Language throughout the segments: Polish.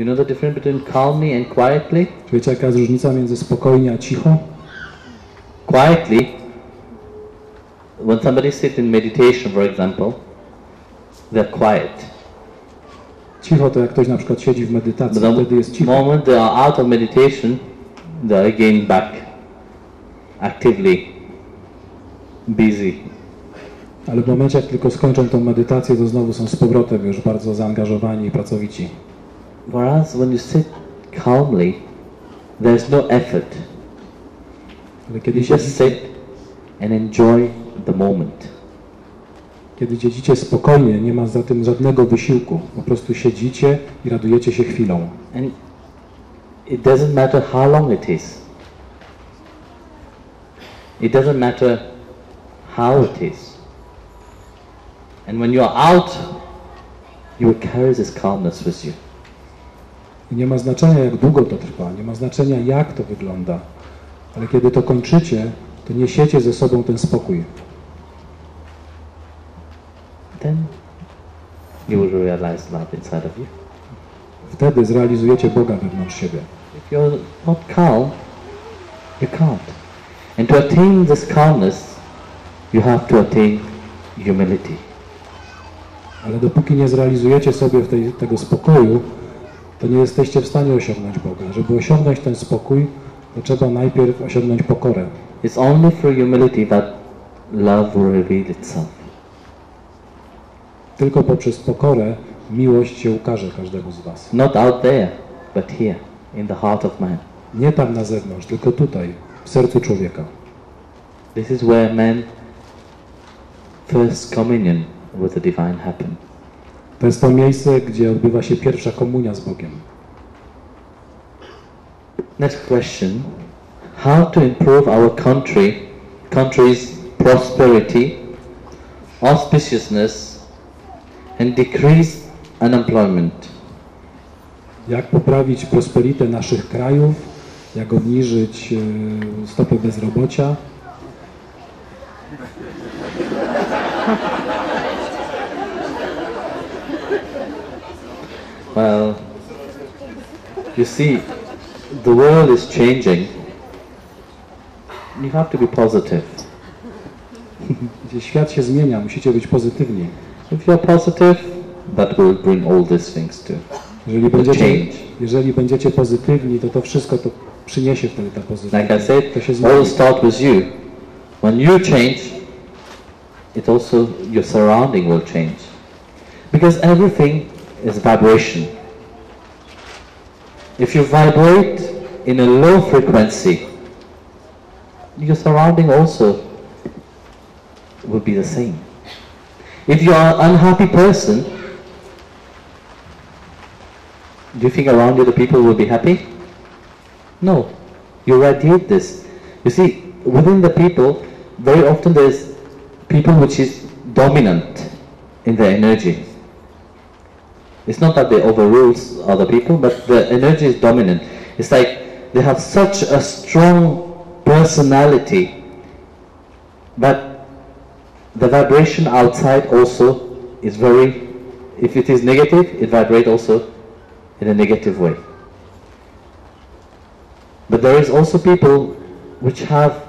You know the difference between calmly and quietly? Wiecie, jaka jest różnica między spokojnie a cicho? Quietly, when somebody sits in meditation, for example, they're quiet. Cicho to jak ktoś na przykład siedzi w medytacji, wtedy jest The cicho. moment they are out of meditation, they are again back, actively busy. Ale w momencie, jak tylko skończą tą medytację, to znowu są z powrotem już bardzo zaangażowani i pracowici. Whereas when you sit calmly, there's no effort. Ale kiedy You just sit and enjoy the moment. Kiedy siedzicie spokojnie, nie ma za tym żadnego wysiłku. Po prostu siedzicie i radujecie się chwilą. And it doesn't matter how long it is. It doesn't matter how it is. And when you are out, you will carry this calmness with you. I nie ma znaczenia, jak długo to trwa, nie ma znaczenia, jak to wygląda. Ale kiedy to kończycie, to niesiecie ze sobą ten spokój. Then you will realize love inside of you. Wtedy zrealizujecie Boga wewnątrz siebie. If you're not calm, you can't. And to attain this calmness, you have to attain humility. Ale dopóki nie zrealizujecie sobie tego spokoju, to nie jesteście w stanie osiągnąć Boga. Żeby osiągnąć ten spokój, to trzeba najpierw osiągnąć pokorę. It's only through humility that love will reveal itself. Tylko poprzez pokorę miłość się ukaże każdemu z was. Not out there, but here, in the heart of man. Nie tam na zewnątrz, tylko tutaj, w sercu człowieka. This is where man first communion with the divine happen. To jest to miejsce, gdzie odbywa się pierwsza komunia z Bogiem. Next question. How to improve our country's prosperity, auspiciousness and decrease unemployment? Jak poprawić prosperitę naszych krajów, jak obniżyć stopę bezrobocia. Well, you see, the world is changing. You have to be positive. Świat się zmienia, musicie być pozytywni. If you're positive, that will bring all these things to Jeżeli będziecie pozytywni, to wszystko to przyniesie wtedy ta pozytywność. Like I said, to się all start with you. When you change, it also, your surrounding will change. Because everything is vibration. If you vibrate in a low frequency, your surrounding also will be the same. If you are an unhappy person, do you think around you the people will be happy? No. You radiate this. You see, within the people, very often there is people which is dominant in their energy. It's not that they overrules other people, but the energy is dominant. It's like they have such a strong personality, but the vibration outside also is very, if it is negative, it vibrates also in a negative way. But there is also people which have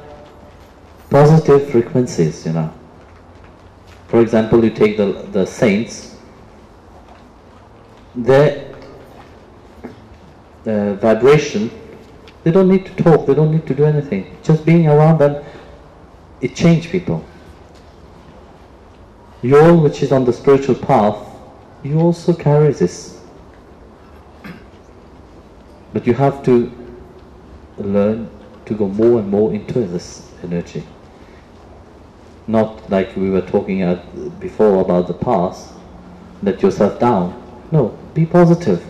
positive frequencies, you know. For example, you take the saints, their vibration, they don't need to talk, they don't need to do anything. Just being around them, it changes people. You all which is on the spiritual path, you also carry this. But you have to learn to go more and more into this energy. Not like we were talking before about the past, let yourself down. No, be positive.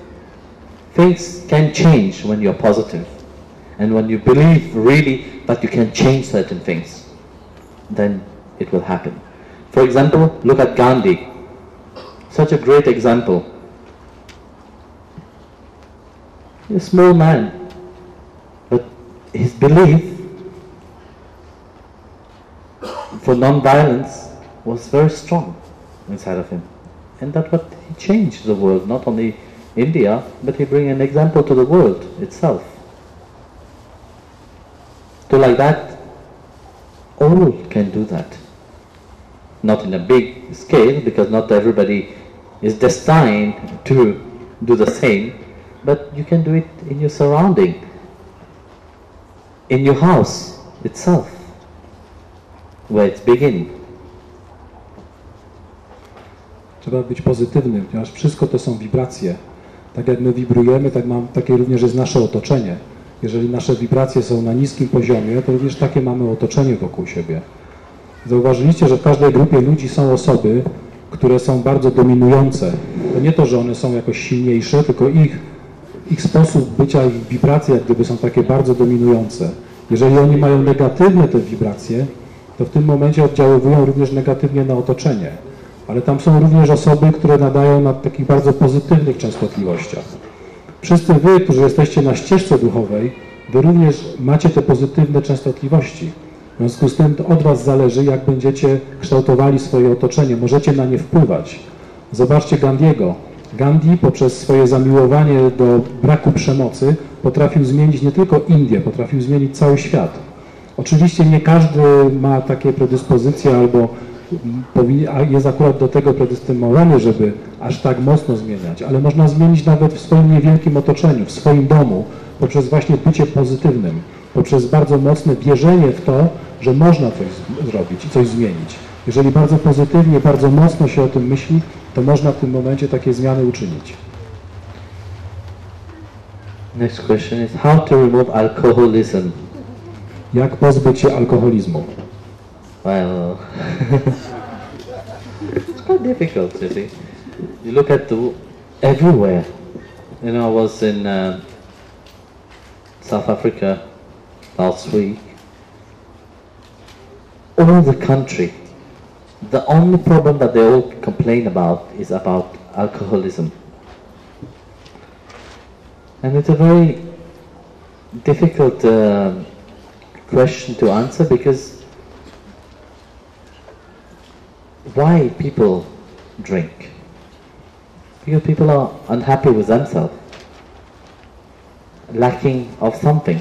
Things can change when you're positive. And when you believe really that you can change certain things, then it will happen. For example, look at Gandhi. Such a great example. A small man, but his belief for non-violence was very strong inside of him. And that's what he changed the world, not only India, but he bring an example to the world itself. So like that, all can do that. Not in a big scale, because not everybody is destined to do the same, but you can do it in your surrounding, in your house itself, where it's begin. Trzeba być pozytywnym, ponieważ wszystko to są wibracje. Tak jak my wibrujemy, takie również jest nasze otoczenie. Jeżeli nasze wibracje są na niskim poziomie, to również takie mamy otoczenie wokół siebie. Zauważyliście, że w każdej grupie ludzi są osoby, które są bardzo dominujące. To nie to, że one są jakoś silniejsze, tylko ich sposób bycia, ich wibracje jak gdyby są takie bardzo dominujące. Jeżeli oni mają negatywne te wibracje, to w tym momencie oddziaływują również negatywnie na otoczenie. Ale tam są również osoby, które nadają na takich bardzo pozytywnych częstotliwościach. Wszyscy wy, którzy jesteście na ścieżce duchowej, wy również macie te pozytywne częstotliwości. W związku z tym to od was zależy, jak będziecie kształtowali swoje otoczenie. Możecie na nie wpływać. Zobaczcie Gandhiego. Gandhi poprzez swoje zamiłowanie do braku przemocy potrafił zmienić nie tylko Indię, potrafił zmienić cały świat. Oczywiście nie każdy ma takie predyspozycje albo jest akurat do tego predestynowany, żeby aż tak mocno zmieniać, ale można zmienić nawet w swoim niewielkim otoczeniu, w swoim domu, poprzez właśnie bycie pozytywnym, poprzez bardzo mocne wierzenie w to, że można coś zrobić i coś zmienić. Jeżeli bardzo pozytywnie, bardzo mocno się o tym myśli, to można w tym momencie takie zmiany uczynić. Next question is how to remove alcoholism. Jak pozbyć się alkoholizmu? Well, it's quite difficult, you see. You look at everywhere. You know, I was in South Africa last week. All the country, the only problem that they all complain about is about alcoholism. And it's a very difficult question to answer, because why people drink? Because people are unhappy with themselves, lacking of something.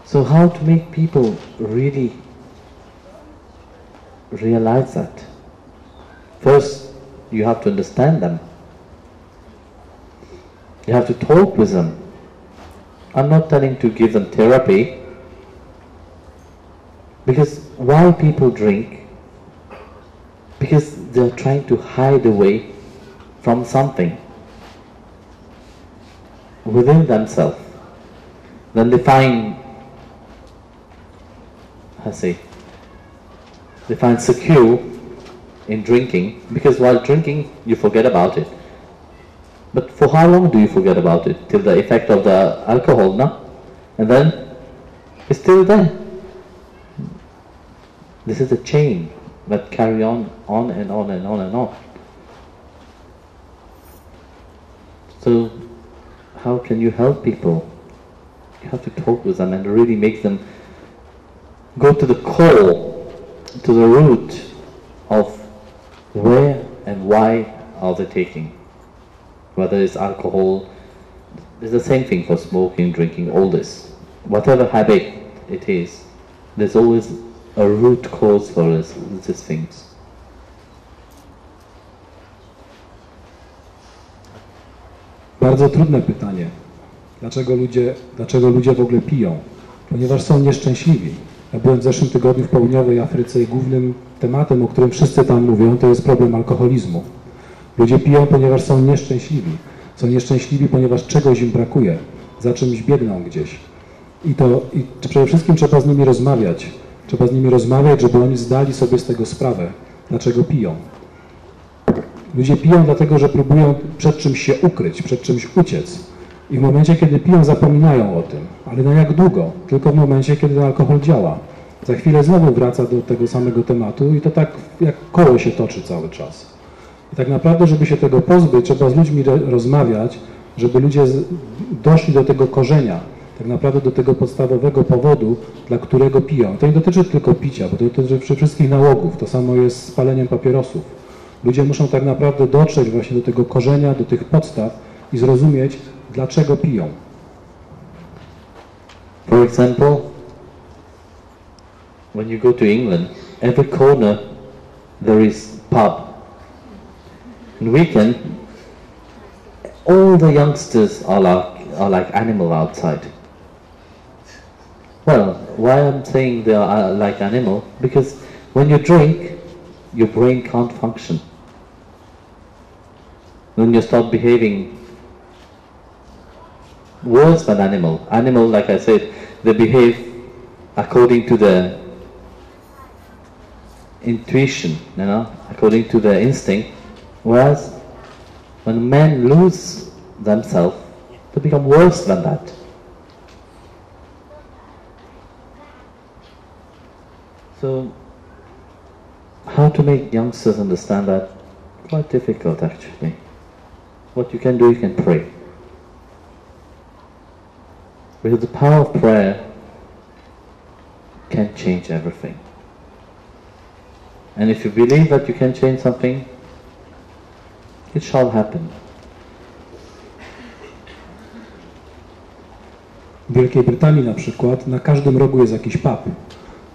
So how to make people really realize that? First, you have to understand them. You have to talk with them. I'm not telling to give them therapy, because why people drink? Because they're trying to hide away from something within themselves. Then they find, they find secure in drinking, because while drinking you forget about it. But for how long do you forget about it? Till the effect of the alcohol, no? And then it's still there. This is a chain that carry on and on and on and on. So how can you help people? You have to talk with them and really make them go to the core, to the root of where and why are they taking. Whether it's alcohol, it's the same thing for smoking, drinking, all this. Whatever habit it is, there's always a root cause for these things. Bardzo trudne pytanie. Dlaczego ludzie w ogóle piją? Ponieważ są nieszczęśliwi. Ja byłem w zeszłym tygodniu w południowej Afryce i głównym tematem, o którym wszyscy tam mówią, to jest problem alkoholizmu. Ludzie piją, ponieważ są nieszczęśliwi. Są nieszczęśliwi, ponieważ czegoś im brakuje. Za czymś biegną gdzieś. I przede wszystkim trzeba z nimi rozmawiać. Trzeba z nimi rozmawiać, żeby oni zdali sobie z tego sprawę, dlaczego piją. Ludzie piją dlatego, że próbują przed czymś się ukryć, przed czymś uciec. I w momencie, kiedy piją, zapominają o tym. Ale na jak długo? Tylko w momencie, kiedy ten alkohol działa. Za chwilę znowu wraca do tego samego tematu i to tak jak koło się toczy cały czas. I tak naprawdę, żeby się tego pozbyć, trzeba z ludźmi rozmawiać, żeby ludzie doszli do tego korzenia, tak naprawdę do tego podstawowego powodu, dla którego piją. To nie dotyczy tylko picia, bo to dotyczy wszystkich nałogów. To samo jest z paleniem papierosów. Ludzie muszą tak naprawdę dotrzeć właśnie do tego korzenia, do tych podstaw i zrozumieć, dlaczego piją. For example, when you go to England, every corner there is pub. In weekend, all the youngsters are like animal outside. Well, why I'm saying they are like animal? Because when you drink, your brain can't function. When you start behaving worse than animal. Animal, like I said, they behave according to the intuition, you know, according to the instinct. Whereas when men lose themselves, they become worse than that. So, how to make youngsters understand that? Quite difficult actually. What you can do, you can pray. Because the power of prayer can change everything. And if you believe that you can change something, it shall happen. W Wielkiej Brytanii na przykład na każdym rogu jest jakiś pub.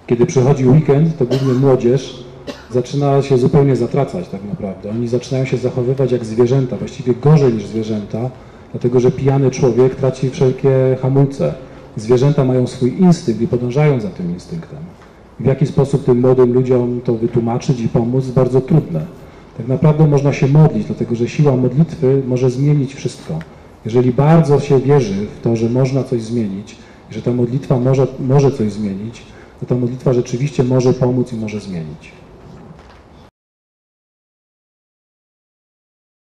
Kiedy przychodzi weekend, to głównie młodzież zaczyna się zupełnie zatracać tak naprawdę. Oni zaczynają się zachowywać jak zwierzęta, właściwie gorzej niż zwierzęta, dlatego że pijany człowiek traci wszelkie hamulce. Zwierzęta mają swój instynkt i podążają za tym instynktem. W jaki sposób tym młodym ludziom to wytłumaczyć i pomóc jest bardzo trudne. Tak naprawdę można się modlić, dlatego że siła modlitwy może zmienić wszystko. Jeżeli bardzo się wierzy w to, że można coś zmienić, że ta modlitwa może coś zmienić, to ta modlitwa rzeczywiście może pomóc i może zmienić.